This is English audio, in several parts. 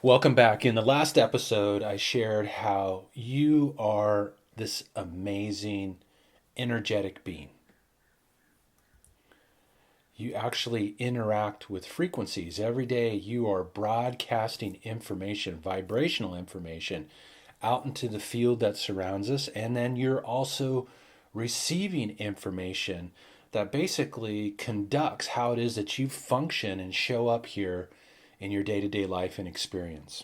Welcome back. In the last episode, I shared how you are this amazing, energetic being. You actually interact with frequencies. Every day, you are broadcasting information, vibrational information, out into the field that surrounds us. And then you're also receiving information that basically conducts how it is that you function and show up here in your day-to-day life and experience.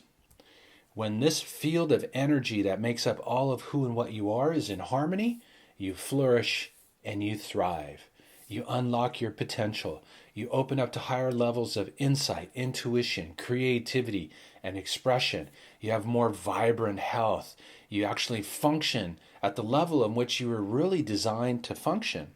When this field of energy that makes up all of who and what you are is in harmony, you flourish and you thrive. You unlock your potential. You open up to higher levels of insight, intuition, creativity, and expression. You have more vibrant health. You actually function at the level in which you were really designed to function.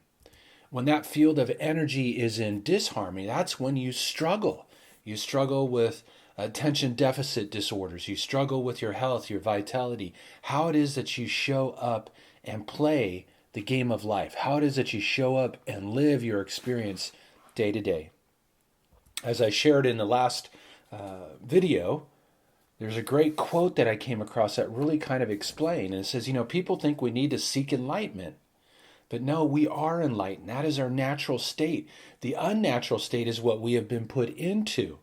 When that field of energy is in disharmony, that's when you struggle. You struggle with attention deficit disorders. You struggle with your health, your vitality, how it is that you show up and play the game of life, how it is that you show up and live your experience day to day. As I shared in the last video, there's a great quote that I came across that really kind of explained. And it says, people think we need to seek enlightenment. But no, we are enlightened. That is our natural state. The unnatural state is what we have been put into.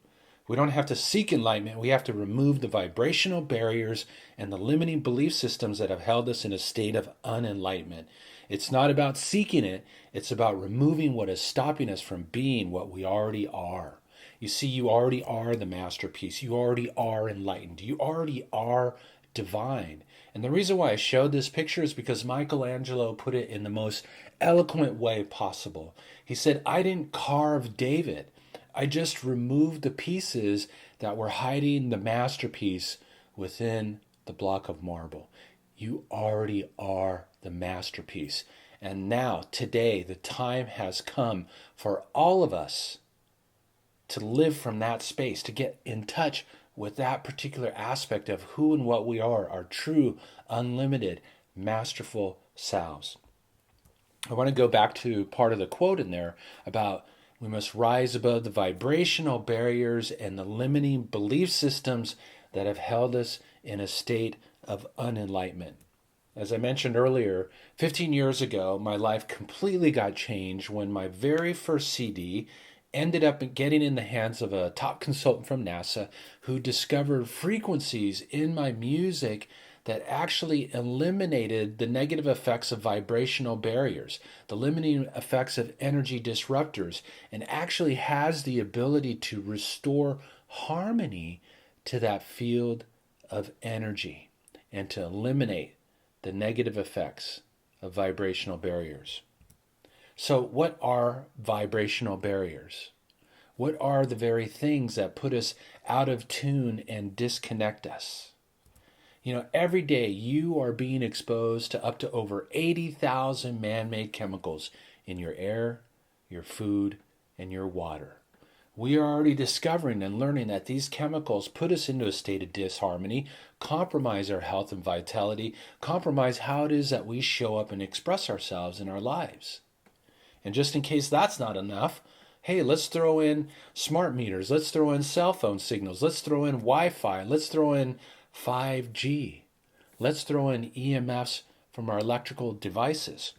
We don't have to seek enlightenment. We have to remove the vibrational barriers and the limiting belief systems that have held us in a state of unenlightenment. It's not about seeking it. It's about removing what is stopping us from being what we already are. You see, you already are the masterpiece. You already are enlightened. You already are divine. And the reason why I showed this picture is because Michelangelo put it in the most eloquent way possible. He said, I didn't carve David. I just removed the pieces that were hiding the masterpiece within the block of marble. You already are the masterpiece. And now, today, the time has come for all of us to live from that space, to get in touch with that particular aspect of who and what we are, our true, unlimited, masterful selves. I want to go back to part of the quote in there about we must rise above the vibrational barriers and the limiting belief systems that have held us in a state of unenlightenment. As I mentioned earlier, 15 years ago, my life completely got changed when my very first CD ended up getting in the hands of a top consultant from NASA who discovered frequencies in my music that actually eliminated the negative effects of vibrational barriers, the limiting effects of energy disruptors, and actually has the ability to restore harmony to that field of energy and to eliminate the negative effects of vibrational barriers. So what are vibrational barriers? What are the very things that put us out of tune and disconnect us? Every day you are being exposed to up to over 80,000 man-made chemicals in your air, your food, and your water. We are already discovering and learning that these chemicals put us into a state of disharmony, compromise our health and vitality, compromise how it is that we show up and express ourselves in our lives. And just in case that's not enough, hey, let's throw in smart meters, let's throw in cell phone signals, let's throw in Wi-Fi, let's throw in 5G. Let's throw in EMFs from our electrical devices.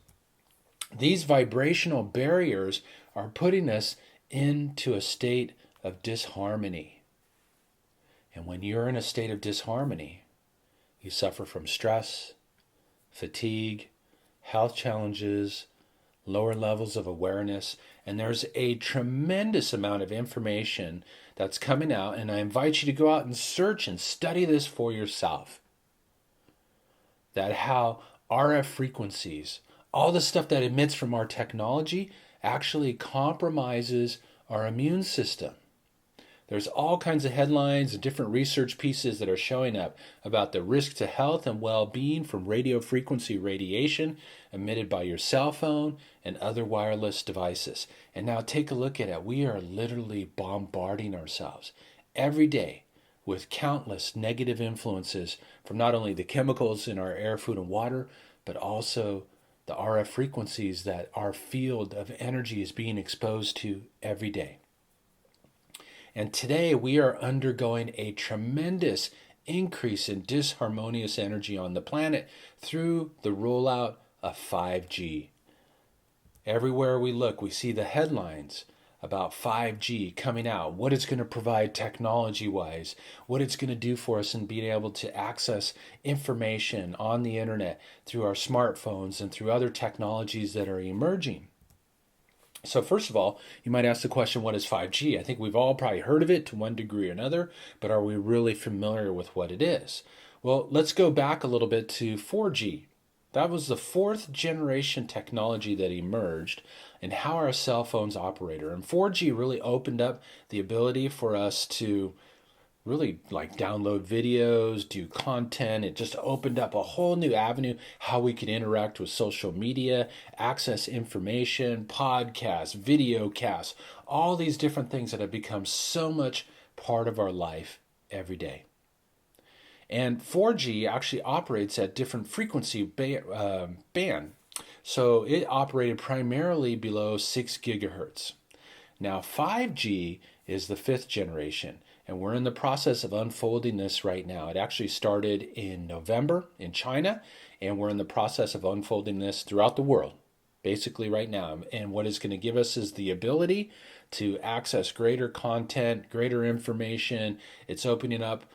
These vibrational barriers are putting us into a state of disharmony. And when you're in a state of disharmony, you suffer from stress, fatigue, health challenges, lower levels of awareness, and there's a tremendous amount of information that's coming out, and I invite you to go out and search and study this for yourself. That how RF frequencies, all the stuff that emits from our technology, actually compromises our immune system. There's all kinds of headlines and different research pieces that are showing up about the risk to health and well-being from radio frequency radiation emitted by your cell phone and other wireless devices. And now take a look at it. We are literally bombarding ourselves every day with countless negative influences from not only the chemicals in our air, food, and water, but also the RF frequencies that our field of energy is being exposed to every day. And today we are undergoing a tremendous increase in disharmonious energy on the planet through the rollout of 5G. Everywhere we look, we see the headlines about 5G coming out, what it's going to provide technology-wise, what it's going to do for us in being able to access information on the internet through our smartphones and through other technologies that are emerging. So first of all, you might ask the question, what is 5G? I think we've all probably heard of it to one degree or another, but are we really familiar with what it is? Well, let's go back a little bit to 4G. That was the fourth generation technology that emerged and how our cell phones operate. And 4G really opened up the ability for us to really like download videos, do content. It just opened up a whole new avenue how we could interact with social media, access information, podcasts, video casts, all these different things that have become so much part of our life every day. And 4G actually operates at different frequency band. So it operated primarily below 6 gigahertz. Now 5G is the fifth generation, and we're in the process of unfolding this right now. It actually started in November in China, and we're in the process of unfolding this throughout the world, basically right now. And what it's going to give us is the ability to access greater content, greater information. It's opening up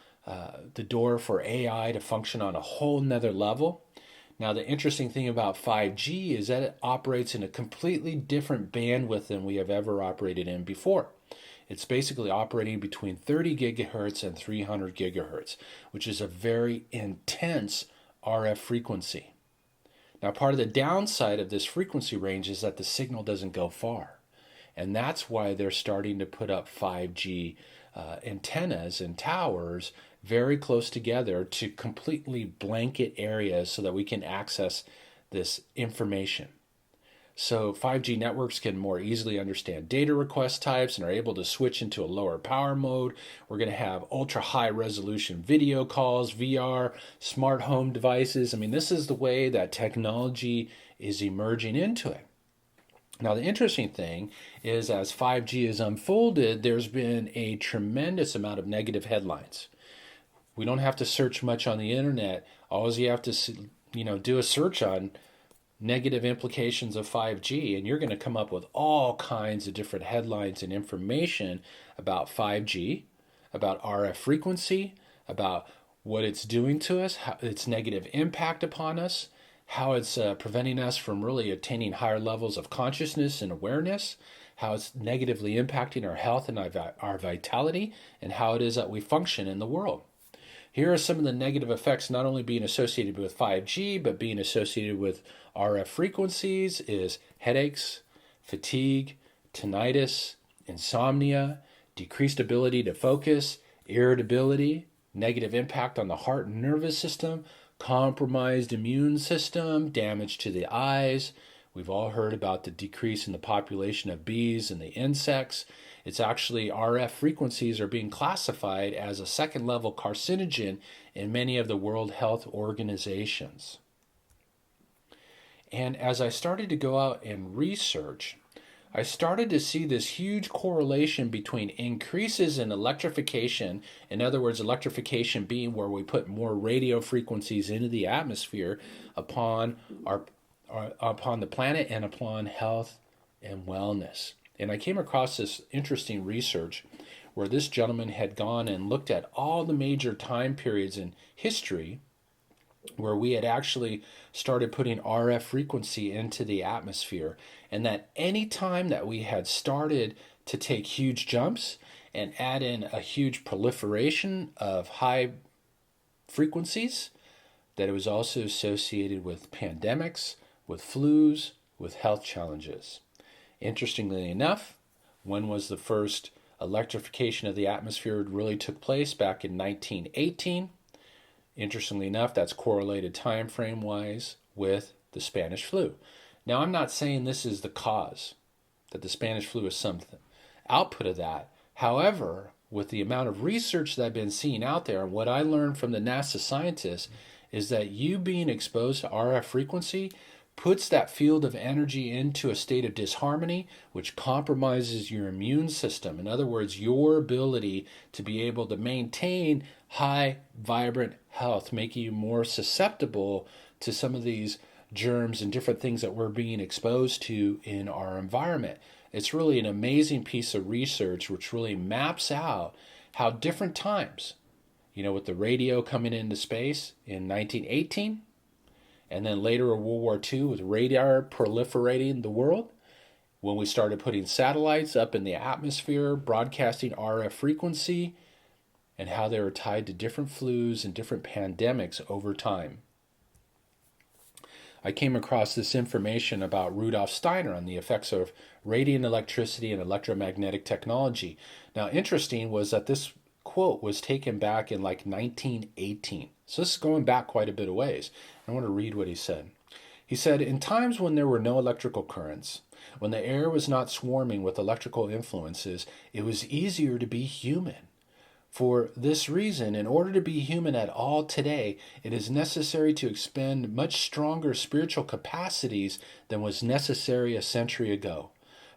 the door for AI to function on a whole nother level. Now, the interesting thing about 5G is that it operates in a completely different bandwidth than we have ever operated in before. It's basically operating between 30 gigahertz and 300 gigahertz, which is a very intense RF frequency. Now, part of the downside of this frequency range is that the signal doesn't go far. And that's why they're starting to put up 5G antennas and towers very close together to completely blanket areas so that we can access this information. So 5G networks can more easily understand data request types and are able to switch into a lower power mode. We're going to have ultra high resolution video calls, VR, smart home devices. I mean, this is the way that technology is emerging into it. Now, the interesting thing is as 5G is unfolded, there's been a tremendous amount of negative headlines. We don't have to search much on the internet. All you have to do a search on negative implications of 5G, and you're going to come up with all kinds of different headlines and information about 5G, about RF frequency, about what it's doing to us, how its negative impact upon us, how it's preventing us from really attaining higher levels of consciousness and awareness, how it's negatively impacting our health and our vitality, and how it is that we function in the world. Here are some of the negative effects not only being associated with 5G, but being associated with RF frequencies is headaches, fatigue, tinnitus, insomnia, decreased ability to focus, irritability, negative impact on the heart and nervous system, compromised immune system, damage to the eyes. We've all heard about the decrease in the population of bees and the insects. It's actually RF frequencies are being classified as a second level carcinogen in many of the World Health Organizations. And as I started to go out and research, I started to see this huge correlation between increases in electrification, in other words, electrification being where we put more radio frequencies into the atmosphere upon the planet and upon health and wellness. And I came across this interesting research where this gentleman had gone and looked at all the major time periods in history where we had actually started putting RF frequency into the atmosphere, and that any time that we had started to take huge jumps and add in a huge proliferation of high frequencies, that it was also associated with pandemics, with flus, with health challenges. Interestingly enough, when was the first electrification of the atmosphere really took place? Back in 1918. Interestingly enough, that's correlated time frame wise with the Spanish flu. Now, I'm not saying this is the cause, that the Spanish flu is some output of that. However, with the amount of research that I've been seeing out there, and what I learned from the NASA scientists is that you being exposed to RF frequency puts that field of energy into a state of disharmony, which compromises your immune system. In other words, your ability to be able to maintain high, vibrant health, making you more susceptible to some of these germs and different things that we're being exposed to in our environment. It's really an amazing piece of research which really maps out how different times, with the radio coming into space in 1918, and then later in World War II with radar proliferating the world, when we started putting satellites up in the atmosphere, broadcasting RF frequency, and how they were tied to different flus and different pandemics over time. I came across this information about Rudolph Steiner on the effects of radiant electricity and electromagnetic technology. Now, interesting was that this quote was taken back in like 1918. So this is going back quite a bit of ways. I want to read what he said. He said, "In times when there were no electrical currents, when the air was not swarming with electrical influences, it was easier to be human. For this reason, in order to be human at all today, it is necessary to expend much stronger spiritual capacities than was necessary a century ago.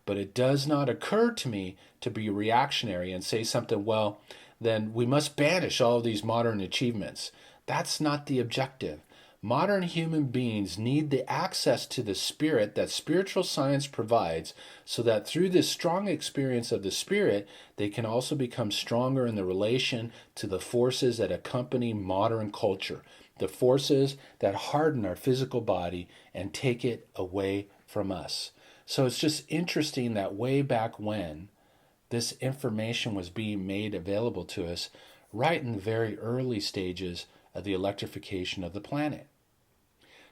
But it does not occur to me to be reactionary and say something, well, then we must banish all of these modern achievements. That's not the objective. Modern human beings need the access to the spirit that spiritual science provides, so that through this strong experience of the spirit, they can also become stronger in the relation to the forces that accompany modern culture, the forces that harden our physical body and take it away from us." So it's just interesting that way back when this information was being made available to us, right in the very early stages of the electrification of the planet.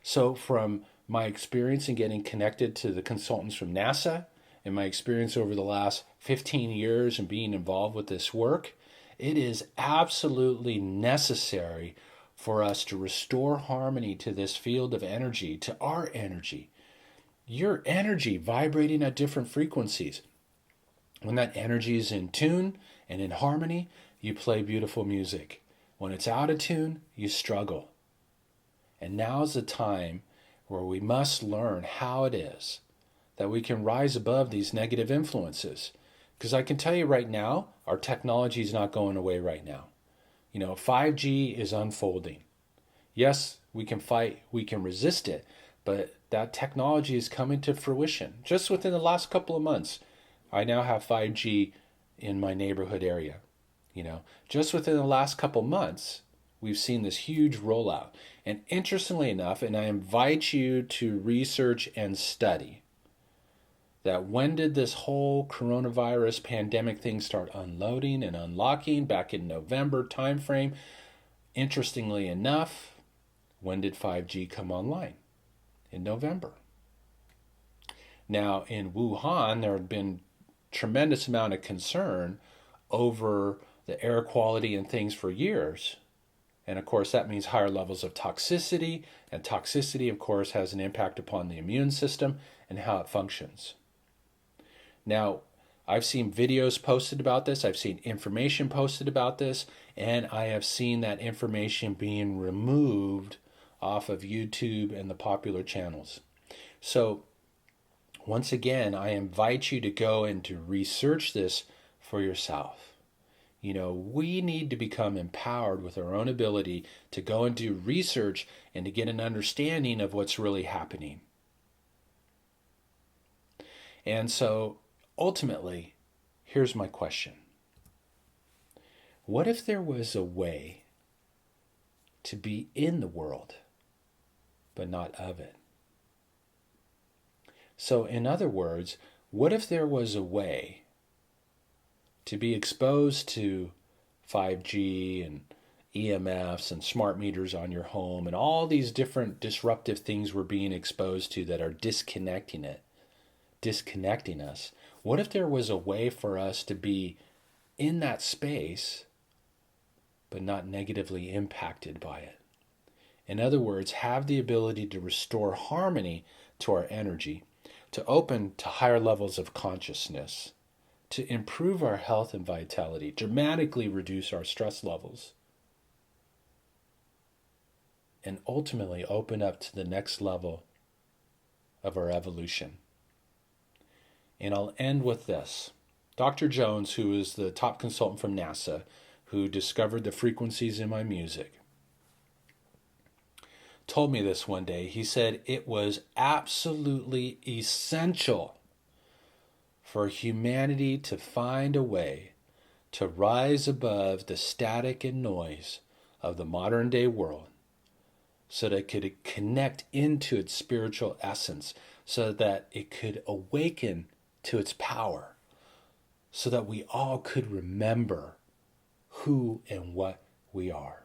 So from my experience in getting connected to the consultants from NASA and my experience over the last 15 years and being involved with this work, it is absolutely necessary for us to restore harmony to this field of energy, to our energy. Your energy vibrating at different frequencies. When that energy is in tune and in harmony, you play beautiful music. When it's out of tune, you struggle. And now's the time where we must learn how it is that we can rise above these negative influences. Because I can tell you right now, our technology is not going away right now. 5G is unfolding. Yes, we can fight, we can resist it, but that technology is coming to fruition. Just within the last couple of months, I now have 5G in my neighborhood area. Just within the last couple of months, we've seen this huge rollout. And interestingly enough, and I invite you to research and study, that when did this whole coronavirus pandemic thing start unloading and unlocking? Back in November timeframe. Interestingly enough, when did 5G come online? In November. Now, in Wuhan, there had been tremendous amount of concern over the air quality and things for years. And of course, that means higher levels of toxicity. And toxicity, of course, has an impact upon the immune system and how it functions. Now, I've seen videos posted about this. I've seen information posted about this. And I have seen that information being removed off of YouTube and the popular channels. So, once again, I invite you to go and to research this for yourself. We need to become empowered with our own ability to go and do research and to get an understanding of what's really happening. And so, ultimately, here's my question. What if there was a way to be in the world, but not of it? So, in other words, what if there was a way to be exposed to 5G and EMFs and smart meters on your home and all these different disruptive things we're being exposed to that are disconnecting us? What if there was a way for us to be in that space but not negatively impacted by it? In other words, have the ability to restore harmony to our energy, to open to higher levels of consciousness, to improve our health and vitality, dramatically reduce our stress levels, and ultimately open up to the next level of our evolution. And I'll end with this. Dr. Jones, who is the top consultant from NASA, who discovered the frequencies in my music, told me this one day. He said it was absolutely essential for humanity to find a way to rise above the static and noise of the modern day world so that it could connect into its spiritual essence, so that it could awaken to its power, so that we all could remember who and what we are.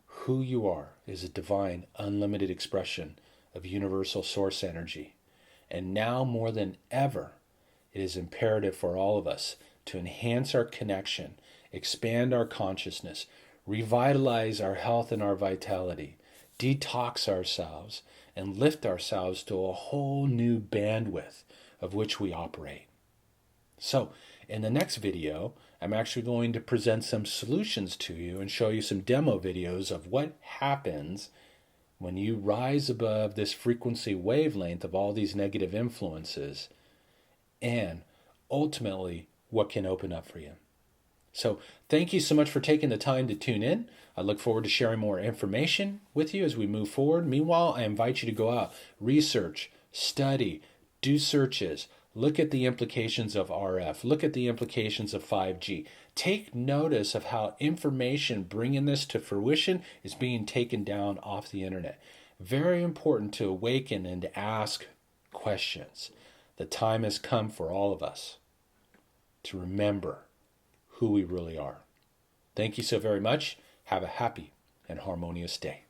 Who you are is a divine, unlimited expression of universal source energy. And now more than ever, it is imperative for all of us to enhance our connection, expand our consciousness, revitalize our health and our vitality, detox ourselves, and lift ourselves to a whole new bandwidth of which we operate. So, in the next video, I'm actually going to present some solutions to you and show you some demo videos of what happens when you rise above this frequency wavelength of all these negative influences, and ultimately what can open up for you. So thank you so much for taking the time to tune in. I look forward to sharing more information with you as we move forward. Meanwhile, I invite you to go out, research, study, do searches, look at the implications of RF, look at the implications of 5G. Take notice of how information bringing this to fruition is being taken down off the internet. Very important to awaken and to ask questions. The time has come for all of us to remember who we really are. Thank you so very much. Have a happy and harmonious day.